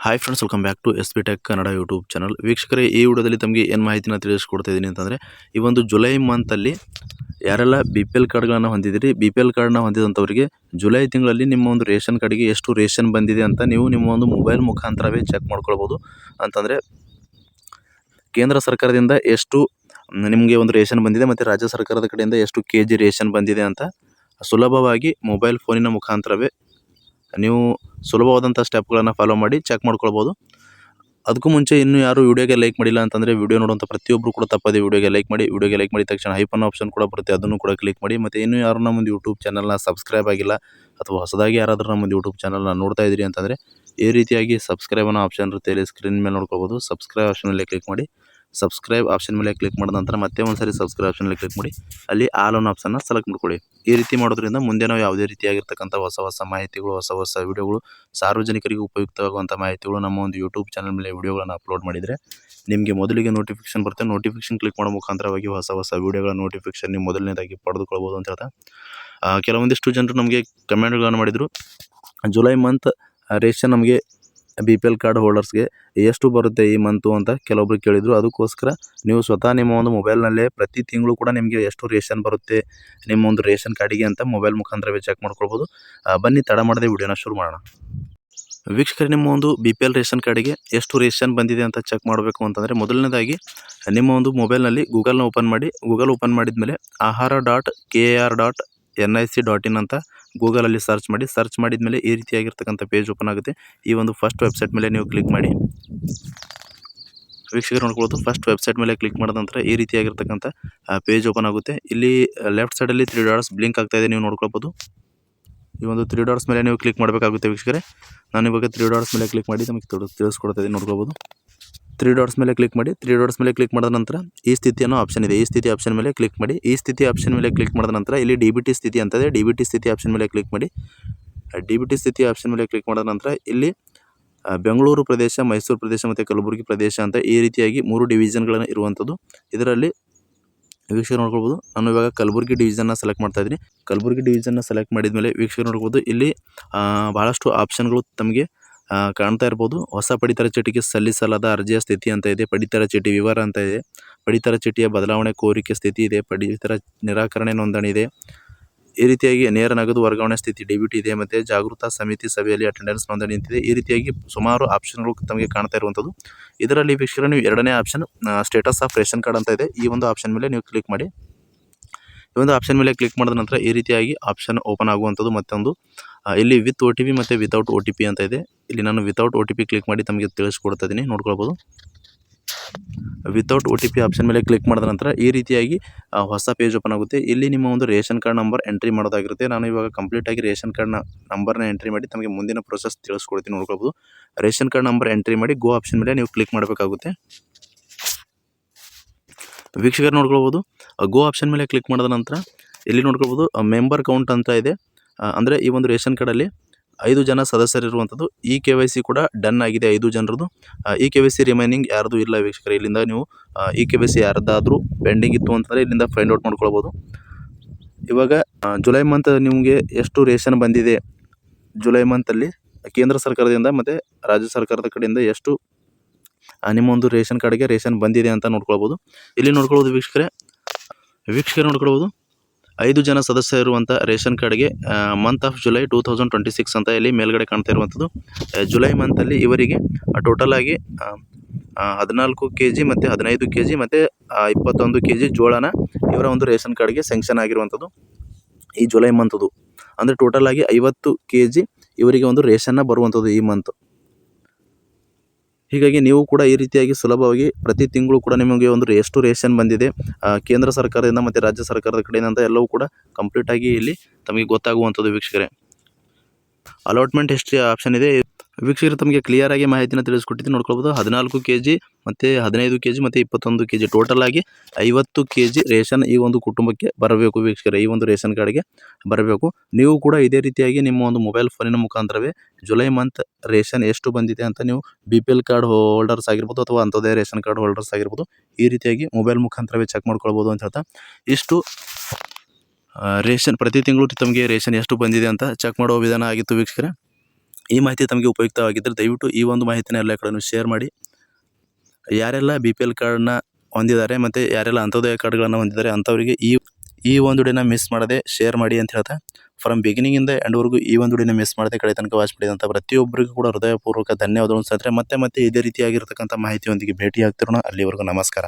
Hi friends, welcome back to S B tech Kannada YouTube channel. ವೀಕ್ಷಕರೇ, ಈ ವಿಡಿಯೋದಲ್ಲಿ ತಮಗೆ ಏನು ಮಾಹಿತಿನ ತಿಳಿಸ್ಕೊಡ್ತಾ ಇದ್ದೀನಿ ಅಂತಂದರೆ, ಈ ಒಂದು ಜುಲೈ ಮಂತಲ್ಲಿ ಯಾರೆಲ್ಲ ಬಿ ಪಿ ಎಲ್ ಕಾರ್ಡ್ಗಳನ್ನು ಹೊಂದಿದ್ದೀರಿ, ಬಿ ಪಿ ಎಲ್ ಕಾರ್ಡ್ನ ಹೊಂದಿದಂಥವರಿಗೆ ಜುಲೈ ತಿಂಗಳಲ್ಲಿ ನಿಮ್ಮ ಒಂದು ರೇಷನ್ ಕಾರ್ಡಿಗೆ ಎಷ್ಟು ರೇಷನ್ ಬಂದಿದೆ ಅಂತ ನೀವು ನಿಮ್ಮ ಒಂದು ಮೊಬೈಲ್ ಮುಖಾಂತರವೇ ಚೆಕ್ ಮಾಡ್ಕೊಳ್ಬೋದು. ಅಂತಂದರೆ ಕೇಂದ್ರ ಸರ್ಕಾರದಿಂದ ಎಷ್ಟು ನಿಮಗೆ ಒಂದು ರೇಷನ್ ಬಂದಿದೆ ಮತ್ತು ರಾಜ್ಯ ಸರ್ಕಾರದ ಕಡೆಯಿಂದ ಎಷ್ಟು KG ರೇಷನ್ ಬಂದಿದೆ ಅಂತ ಸುಲಭವಾಗಿ ಮೊಬೈಲ್ ಫೋನಿನ ಮುಖಾಂತರವೇ ನೀವು ಸುಲಭವಾದಂಥ ಸ್ಟೆಪ್ಗಳನ್ನು ಫಾಲೋ ಮಾಡಿ ಚೆಕ್ ಮಾಡ್ಕೊಳ್ಬೋದು. ಅದಕ್ಕೂ ಮುಂಚೆ ಇನ್ನೂ ಯಾರು ವಿಡಿಯೋಗೆ ಲೈಕ್ ಮಾಡಿಲ್ಲ ಅಂತಂದರೆ ವಿಡಿಯೋ ನೋಡುವಂಥ ಪ್ರತಿಯೊಬ್ಬರು ಕೂಡ ತಪ್ಪದೆ ವಿಡಿಯೋಗೆ ಲೈಕ್ ಮಾಡಿ. ವಿಡಿಯೋಗೆ ಲೈಕ್ ಮಾಡಿದ ತಕ್ಷಣ ಹೈಪನ್ ಆಪ್ಷನ್ ಕೂಡ ಬರುತ್ತೆ, ಅದನ್ನು ಕೂಡ ಕ್ಲಿಕ್ ಮಾಡಿ. ಮತ್ತು ಇನ್ನೂ ಯಾರು ನಮ್ಮದು ಯೂಟ್ಯೂಬ್ ಚಾನಲ್ನ ಸಬ್ಸ್ಕ್ರೈಬ್ ಆಗಿಲ್ಲ ಅಥವಾ ಹೊಸದಾಗಿ ಯಾರಾದರೂ ನಮ್ಮದು ಯೂಟ್ಯೂಬ್ ಚಾನಲ್ನ ನೋಡ್ತಾ ಇದ್ದೀರಿ ಅಂತಂದರೆ ಈ ರೀತಿಯಾಗಿ ಸಬ್ಸ್ಕ್ರೈಬ್ ಅನ್ನೋ ಆಪ್ಷನ್ ಇರುತ್ತೆ, ಇಲ್ಲಿ ಸ್ಕ್ರೀನ್ ಮೇಲೆ ನೋಡ್ಕೋಬೋದು. ಸಬ್ಸ್ಕ್ರೈಬ್ ಆಪ್ಷನ್ ಮೇಲೆ ಕ್ಲಿಕ್ ಮಾಡಿ. ಸಬ್ಸ್ಕ್ರೈಬ್ ಆಪ್ಷನ್ ಮೇಲೆ ಕ್ಲಿಕ್ ಮಾಡಿದ ನಂತರ ಮತ್ತೆ ಒಂದು ಸಾರಿ ಸಬ್ಸ್ಕ್ರೈಬ್ ಆಪ್ಷನ್ ಮೇಲೆ ಕ್ಲಿಕ್ ಮಾಡಿ, ಅಲ್ಲಿ ಆಲ್ ಆನ್ ಆಪ್ಷನ್ನ ಸೆಲೆಕ್ಟ್ ಮಾಡ್ಕೊಳ್ಳಿ. ಈ ರೀತಿ ಮಾಡೋದ್ರಿಂದ ಮುಂದೆ ನಾವು ಯಾವುದೇ ರೀತಿಯಾಗಿರ್ತಕ್ಕಂಥ ಹೊಸ ಮಾಹಿತಿಗಳು, ಹೊಸ ವಿಡಿಯೋಗಳು, ಸಾರ್ವಜನಿಕರಿಗೆ ಉಪಯುಕ್ತವಾಗುವಂಥ ಮಾಹಿತಿಗಳು ನಮ್ಮ ಒಂದು ಯೂಟ್ಯೂಬ್ ಚಾನಲ್ ಮೇಲೆ ವಿಡಿಯೋಗಳನ್ನು ಅಪ್ಲೋಡ್ ಮಾಡಿದರೆ ನಿಮಗೆ ಮೊದಲಿಗೆ ನೋಟಿಫಿಕೇಶನ್ ಬರುತ್ತೆ. ನೋಟಿಫಿಕೇಶನ್ ಕ್ಲಿಕ್ ಮಾಡೋ ಮುಖಾಂತರವಾಗಿ ಹೊಸ ವಿಡಿಯೋಗಳ ನೋಟಿಫಿಕೇಶನ್ ನೀವು ಮೊದಲನೇದಾಗಿ ಪಡೆದುಕೊಳ್ಬೋದು ಅಂತ ಹೇಳ್ತಾ, ಕೆಲವೊಂದಿಷ್ಟು ಜನರು ನಮಗೆ ಕಮೆಂಟ್ಗಳನ್ನು ಮಾಡಿದರು. ಜುಲೈ ಮಂತ್ ರೇಷನ್ ನಮಗೆ ಬಿ ಪಿ ಎಲ್ ಕಾರ್ಡ್ ಹೋಲ್ಡರ್ಸ್ಗೆ ಎಷ್ಟು ಬರುತ್ತೆ ಈ ಮಂತು ಅಂತ ಕೆಲವೊಬ್ರು ಕೇಳಿದರು. ಅದಕ್ಕೋಸ್ಕರ ನೀವು ಸ್ವತಃ ನಿಮ್ಮ ಒಂದು ಮೊಬೈಲ್ನಲ್ಲೇ ಪ್ರತಿ ತಿಂಗಳು ಕೂಡ ನಿಮಗೆ ಎಷ್ಟು ರೇಷನ್ ಬರುತ್ತೆ ನಿಮ್ಮ ಒಂದು ರೇಷನ್ ಕಾರ್ಡಿಗೆ ಅಂತ ಮೊಬೈಲ್ ಮುಖಾಂತರವೇ ಚೆಕ್ ಮಾಡ್ಕೊಳ್ಬೋದು. ಬನ್ನಿ ತಡ ಮಾಡದೆ ವಿಡಿಯೋನ ಶುರು ಮಾಡೋಣ. ವೀಕ್ಷಕರೇ, ನಿಮ್ಮ ಒಂದು ಬಿ ಪಿ ಎಲ್ ರೇಷನ್ ಕಾರ್ಡಿಗೆ ಎಷ್ಟು ರೇಷನ್ ಬಂದಿದೆ ಅಂತ ಚೆಕ್ ಮಾಡಬೇಕು ಅಂತಂದರೆ ಮೊದಲನೇದಾಗಿ ನಿಮ್ಮ ಒಂದು ಮೊಬೈಲ್ನಲ್ಲಿ ಗೂಗಲ್ನ ಓಪನ್ ಮಾಡಿ. ಗೂಗಲ್ ಓಪನ್ ಮಾಡಿದ ಮೇಲೆ ahara.kar.nic.in ಅಂತ ಗೂಗಲಲ್ಲಿ ಸರ್ಚ್ ಮಾಡಿ. ಸರ್ಚ್ ಮಾಡಿದ ಮೇಲೆ ಈ ರೀತಿಯಾಗಿರ್ತಕ್ಕಂಥ ಪೇಜ್ ಓಪನ್ ಆಗುತ್ತೆ. ಈ ಒಂದು ಫಸ್ಟ್ ವೆಬ್ಸೈಟ್ ಮೇಲೆ ನೀವು ಕ್ಲಿಕ್ ಮಾಡಿ. ವೀಕ್ಷಕರು ನೋಡ್ಕೊಳ್ಳೋದು, ಫಸ್ಟ್ ವೆಬ್ಸೈಟ್ ಮೇಲೆ ಕ್ಲಿಕ್ ಮಾಡಿದ ನಂತರ ಈ ರೀತಿಯಾಗಿರ್ತಕ್ಕಂಥ ಪೇಜ್ ಓಪನ್ ಆಗುತ್ತೆ. ಇಲ್ಲಿ ಲೆಫ್ಟ್ ಸೈಡಲ್ಲಿ 3 ಡಾಟ್ಸ್ ಬ್ಲಿಂಕ್ ಆಗ್ತಾ ಇದೆ, ನೀವು ನೋಡ್ಕೊಳ್ಬೋದು. ಈ ಒಂದು 3 ಡಾಟ್ಸ್ ಮೇಲೆ ನೀವು ಕ್ಲಿಕ್ ಮಾಡಬೇಕಾಗುತ್ತೆ ವೀಕ್ಷಕರೇ. ನಾನು ಇವಾಗ 3 ಡಾಟ್ಸ್ ಮೇಲೆ ಕ್ಲಿಕ್ ಮಾಡಿ ನಮಗೆ ತಿಳಿಸ್ಕೊಡ್ತಾ ಇದ್ದೀನಿ, ನೋಡ್ಕೊಳ್ಬೋದು. 3 ಡಾಟ್ಸ್ ಮೇಲೆ ಕ್ಲಿಕ್ ಮಾಡಿ. 3 ಡಾಟ್ಸ್ ಮೇಲೆ ಕ್ಲಿಕ್ ಮಾಡಿದ ನಂತರ ಈ ಸ್ಥಿತಿ ಅನ್ನೋ ಆಪ್ಷನ್ ಇದೆ, ಈ ಸ್ಥಿತಿ ಆಪ್ಷನ್ ಮೇಲೆ ಕ್ಲಿಕ್ ಮಾಡಿ. ಈ ಸ್ಥಿತಿ ಆಪ್ಷನ್ ಮೇಲೆ ಕ್ಲಿಕ್ ಮಾಡಿದ ನಂತರ ಇಲ್ಲಿ DBT ಸ್ಥಿತಿ ಅಂತ ಇದೆ, DBT ಸ್ಥಿತಿ ಆಪ್ಷನ್ ಮೇಲೆ ಕ್ಲಿಕ್ ಮಾಡಿ. DBT ಸ್ಥಿತಿ ಆಪ್ಷನ್ ಮೇಲೆ ಕ್ಲಿಕ್ ಮಾಡಿದ ನಂತರ ಇಲ್ಲಿ ಬೆಂಗಳೂರು ಪ್ರದೇಶ, ಮೈಸೂರು ಪ್ರದೇಶ ಮತ್ತು ಕಲಬುರಗಿ ಪ್ರದೇಶ ಅಂತ ಈ ರೀತಿಯಾಗಿ 3 ಡಿವಿಷನ್ಗಳನ್ನು ಇರುವಂಥದ್ದು. ಇದರಲ್ಲಿ ವೀಕ್ಷಕರು ನೋಡ್ಕೊಳ್ಬೋದು, ನಾನು ಇವಾಗ ಕಲಬುರಗಿ ಡಿವಿಷನ್ನ ಸೆಲೆಕ್ಟ್ ಮಾಡ್ತಾ ಇದ್ದೀನಿ. ಕಲಬುರಗಿ ಡಿವಿಷನ್ನ ಸೆಲೆಕ್ಟ್ ಮಾಡಿದ ಮೇಲೆ ವೀಕ್ಷಕರು ನೋಡ್ಬೋದು, ಇಲ್ಲಿ ಭಾಳಷ್ಟು ಆಪ್ಷನ್ಗಳು ತಮಗೆ ಕಾಣ್ತಾ ಇರ್ಬೋದು. ಹೊಸ ಪಡಿತರ ಚೀಟಿಗೆ ಸಲ್ಲಿಸಲಾದ ಅರ್ಜಿಯ ಸ್ಥಿತಿ ಅಂತ ಇದೆ, ಪಡಿತರ ಚೀಟಿ ವಿವರ ಅಂತ ಇದೆ, ಪಡಿತರ ಚೀಟಿಯ ಬದಲಾವಣೆ ಕೋರಿಕೆ ಸ್ಥಿತಿ ಇದೆ, ಪಡಿತರ ನಿರಾಕರಣೆ ನೋಂದಣಿ ಇದೆ. ಈ ರೀತಿಯಾಗಿ ನೇರ ನಗದು ವರ್ಗಾವಣೆ ಸ್ಥಿತಿ DBT ಇದೆ, ಮತ್ತು ಜಾಗೃತ ಸಮಿತಿ ಸಭೆಯಲ್ಲಿ ಅಟೆಂಡೆನ್ಸ್ ನೋಂದಣಿ ಅಂತಿದೆ. ಈ ರೀತಿಯಾಗಿ ಸುಮಾರು ಆಪ್ಷನ್ಗಳು ತಮಗೆ ಕಾಣ್ತಾ ಇರುವಂಥದ್ದು. ಇದರಲ್ಲಿ ವೀಕ್ಷಕರು ನೀವು ಎರಡನೇ option status of ration card ಅಂತ ಇದೆ, ಈ ಒಂದು ಆಪ್ಷನ್ ಮೇಲೆ ನೀವು ಕ್ಲಿಕ್ ಮಾಡಿ. ಈ ಒಂದು ಆಪ್ಷನ್ ಮೇಲೆ ಕ್ಲಿಕ್ ಮಾಡಿದ ನಂತರ ಈ ರೀತಿಯಾಗಿ ಆಪ್ಷನ್ ಓಪನ್ ಆಗುವಂಥದ್ದು. ಮತ್ತೊಂದು ಇಲ್ಲಿ ವಿತ್ OTP ಮತ್ತು ವಿತೌಟ್ OTP ಅಂತ ಇದೆ. ಇಲ್ಲಿ ನಾನು ವಿತೌಟ್ OTP ಕ್ಲಿಕ್ ಮಾಡಿ ತಮಗೆ ತಿಳಿಸ್ಕೊಡ್ತಾ ಇದ್ದೀನಿ, ನೋಡ್ಕೊಳ್ಬೋದು. ವಿತೌಟ್ OTP ಆಪ್ಷನ್ ಮೇಲೆ ಕ್ಲಿಕ್ ಮಾಡಿದ ನಂತರ ಈ ರೀತಿಯಾಗಿ ಹೊಸ ಪೇಜ್ ಓಪನ್ ಆಗುತ್ತೆ. ಇಲ್ಲಿ ನಿಮ್ಮ ಒಂದು ರೇಷನ್ ಕಾರ್ಡ್ ನಂಬರ್ ಎಂಟ್ರಿ ಮಾಡೋದಾಗಿರುತ್ತೆ. ನಾನು ಇವಾಗ ಕಂಪ್ಲೀಟಾಗಿ ರೇಷನ್ ಕಾರ್ಡ್ನ ನಂಬರ್ನ ಎಂಟ್ರಿ ಮಾಡಿ ತಮಗೆ ಮುಂದಿನ ಪ್ರೊಸೆಸ್ ತಿಳಿಸ್ಕೊಡ್ತೀನಿ, ನೋಡ್ಕೊಳ್ಬೋದು. ರೇಷನ್ ಕಾರ್ಡ್ ನಂಬರ್ ಎಂಟ್ರಿ ಮಾಡಿ ಗೋ ಆಪ್ಷನ್ ಮೇಲೆ ನೀವು ಕ್ಲಿಕ್ ಮಾಡಬೇಕಾಗುತ್ತೆ. ವೀಕ್ಷಕರು ನೋಡ್ಕೊಳ್ಬೋದು, ಗೋ ಆಪ್ಷನ್ ಮೇಲೆ ಕ್ಲಿಕ್ ಮಾಡಿದ ನಂತರ ಇಲ್ಲಿ ನೋಡ್ಕೊಳ್ಬೋದು ಮೆಂಬರ್ ಕೌಂಟ್ ಅಂತ ಇದೆ. ಅಂದರೆ ಈ ಒಂದು ರೇಷನ್ ಕಾರ್ಡಲ್ಲಿ 5 ಜನ ಸದಸ್ಯರಿರುವಂಥದ್ದು. ಈ KYC ಕೂಡ ಡನ್ ಆಗಿದೆ 5 ಜನರದು. ಈ KYC ರಿಮೈನಿಂಗ್ ಯಾರ್ದು ಇಲ್ಲ ವೀಕ್ಷಕರೇ. ಇಲ್ಲಿಂದ ನೀವು ಈ KYC ಯಾರ್ದಾದ್ರೂ ಪೆಂಡಿಂಗ್ ಇತ್ತು ಅಂತಂದರೆ ಇಲ್ಲಿಂದ ಫೈಂಡ್ ಔಟ್ ಮಾಡ್ಕೊಳ್ಬೋದು. ಇವಾಗ ಜುಲೈ ಮಂತ್ ನಿಮಗೆ ಎಷ್ಟು ರೇಷನ್ ಬಂದಿದೆ, ಜುಲೈ ಮಂತಲ್ಲಿ ಕೇಂದ್ರ ಸರ್ಕಾರದಿಂದ ಮತ್ತು ರಾಜ್ಯ ಸರ್ಕಾರದ ಕಡೆಯಿಂದ ಎಷ್ಟು ನಿಮ್ಮ ಒಂದು ರೇಷನ್ ಕಾರ್ಡ್ಗೆ ರೇಷನ್ ಬಂದಿದೆ ಅಂತ ನೋಡ್ಕೊಳ್ಬೋದು. ಇಲ್ಲಿ ನೋಡ್ಕೊಳ್ಬೋದು ವೀಕ್ಷಕರು ನೋಡ್ಕೊಳ್ಬೋದು 5 ಜನ ಸದಸ್ಯ ಇರುವಂಥ ರೇಷನ್ ಕಾರ್ಡ್ಗೆ ಮಂತ್ ಆಫ್ ಜುಲೈ 2026 ಅಂತ ಇಲ್ಲಿ ಮೇಲ್ಗಡೆ ಕಾಣ್ತಾ ಇರುವಂಥದ್ದು. ಜುಲೈ ಮಂತಲ್ಲಿ ಇವರಿಗೆ ಟೋಟಲ್ ಆಗಿ 14 kg ಮತ್ತು 15 kg ಮತ್ತು 21 kg ಜೋಳನ ಇವರ ಒಂದು ರೇಷನ್ ಕಾರ್ಡ್ಗೆ ಸ್ಯಾಂಕ್ಷನ್ ಆಗಿರುವಂಥದ್ದು ಈ ಜುಲೈ ಮಂತದು. ಅಂದರೆ ಟೋಟಲ್ ಆಗಿ 50 kg ಇವರಿಗೆ ಒಂದು ರೇಷನ್ನ ಬರುವಂಥದ್ದು ಈ ಮಂತ್. ಹೀಗಾಗಿ ನೀವು ಕೂಡ ಈ ರೀತಿಯಾಗಿ ಸುಲಭವಾಗಿ ಪ್ರತಿ ತಿಂಗಳು ಕೂಡ ನಿಮಗೆ ಒಂದು ಎಷ್ಟು ರೇಷನ್ ಬಂದಿದೆ ಕೇಂದ್ರ ಸರ್ಕಾರದಿಂದ ಮತ್ತು ರಾಜ್ಯ ಸರ್ಕಾರದ ಕಡೆಯಿಂದ ಅಂತ ಎಲ್ಲವೂ ಕೂಡ ಕಂಪ್ಲೀಟಾಗಿ ಇಲ್ಲಿ ತಮಗೆ ಗೊತ್ತಾಗುವಂಥದ್ದು ವೀಕ್ಷಕರೇ. ಅಲಾಟ್ಮೆಂಟ್ ಹಿಸ್ಟ್ರಿ ಆಪ್ಷನ್ ಇದೆ ವೀಕ್ಷಕರು, ತಮಗೆ ಕ್ಲಿಯರಾಗಿ ಮಾಹಿತಿನ ತಿಳಿಸ್ಕೊಟ್ಟಿದ್ದೀನಿ, ನೋಡ್ಕೊಳ್ಬೋದು. 14 kg ಮತ್ತು 15 kg ಮತ್ತು 21 kg ಟೋಟಲ್ ಆಗಿ 50 kg ರೇಷನ್ ಈ ಒಂದು ಕುಟುಂಬಕ್ಕೆ ಬರಬೇಕು ವೀಕ್ಷಕರೇ, ಈ ಒಂದು ರೇಷನ್ ಕಾರ್ಡ್ಗೆ ಬರಬೇಕು. ನೀವು ಕೂಡ ಇದೇ ರೀತಿಯಾಗಿ ನಿಮ್ಮ ಒಂದು ಮೊಬೈಲ್ ಫೋನಿನ ಮುಖಾಂತರವೇ ಜುಲೈ ಮಂತ್ ರೇಷನ್ ಎಷ್ಟು ಬಂದಿದೆ ಅಂತ ನೀವು BPL ಕಾರ್ಡ್ ಹೋಲ್ಡರ್ಸ್ ಆಗಿರ್ಬೋದು ಅಥವಾ ಅಂಥದ್ದೇ ರೇಷನ್ ಕಾರ್ಡ್ ಹೋಲ್ಡರ್ಸ್ ಆಗಿರ್ಬೋದು ಈ ರೀತಿಯಾಗಿ ಮೊಬೈಲ್ ಮುಖಾಂತರವೇ ಚೆಕ್ ಮಾಡ್ಕೊಳ್ಬೋದು ಅಂತ ಹೇಳ್ತಾ, ಇಷ್ಟು ರೇಷನ್ ಪ್ರತಿ ತಿಂಗಳು ತಮಗೆ ರೇಷನ್ ಎಷ್ಟು ಬಂದಿದೆ ಅಂತ ಚೆಕ್ ಮಾಡುವ ವಿಧಾನ ಆಗಿತ್ತು ವೀಕ್ಷಕರೇ. ಈ ಮಾಹಿತಿ ತಮಗೆ ಉಪಯುಕ್ತವಾಗಿದ್ದರೆ ದಯವಿಟ್ಟು ಈ ಒಂದು ಮಾಹಿತಿನ ಎಲ್ಲ ಕಡೆನೂ ಶೇರ್ ಮಾಡಿ. ಯಾರೆಲ್ಲ BPL ಕಾರ್ಡ್ನ ಹೊಂದಿದ್ದಾರೆ ಮತ್ತು ಯಾರೆಲ್ಲ ಅಂತ್ಯೋದಯ ಕಾರ್ಡ್ಗಳನ್ನು ಹೊಂದಿದ್ದಾರೆ ಅಂಥವರಿಗೆ ಈ ಒಂದು ವಿಡಿಯೋನ ಮಿಸ್ ಮಾಡದೆ ಶೇರ್ ಮಾಡಿ ಅಂತ ಹೇಳ್ತಾ, ಫ್ರಮ್ ಬಿಗಿನಿಂಗಿಂದ ಎಂಡ್ವರೆಗೂ ಈ ಒಂದು ವಿಡಿಯೋನ ಮಿಸ್ ಮಾಡದೆ ಕಡೆ ತನಕ ವಾಚ್ ಮಾಡಿದಂಥ ಪ್ರತಿಯೊಬ್ಬರಿಗೂ ಕೂಡ ಹೃದಯಪೂರ್ವಕ ಧನ್ಯವಾದಗಳು. ಮತ್ತೆ ಇದೇ ರೀತಿಯಾಗಿರ್ತಕ್ಕಂಥ ಮಾಹಿತಿಯೊಂದಿಗೆ ಭೇಟಿ ಆಗ್ತಿರೋಣ. ಅಲ್ಲಿವರೆಗೂ ನಮಸ್ಕಾರ.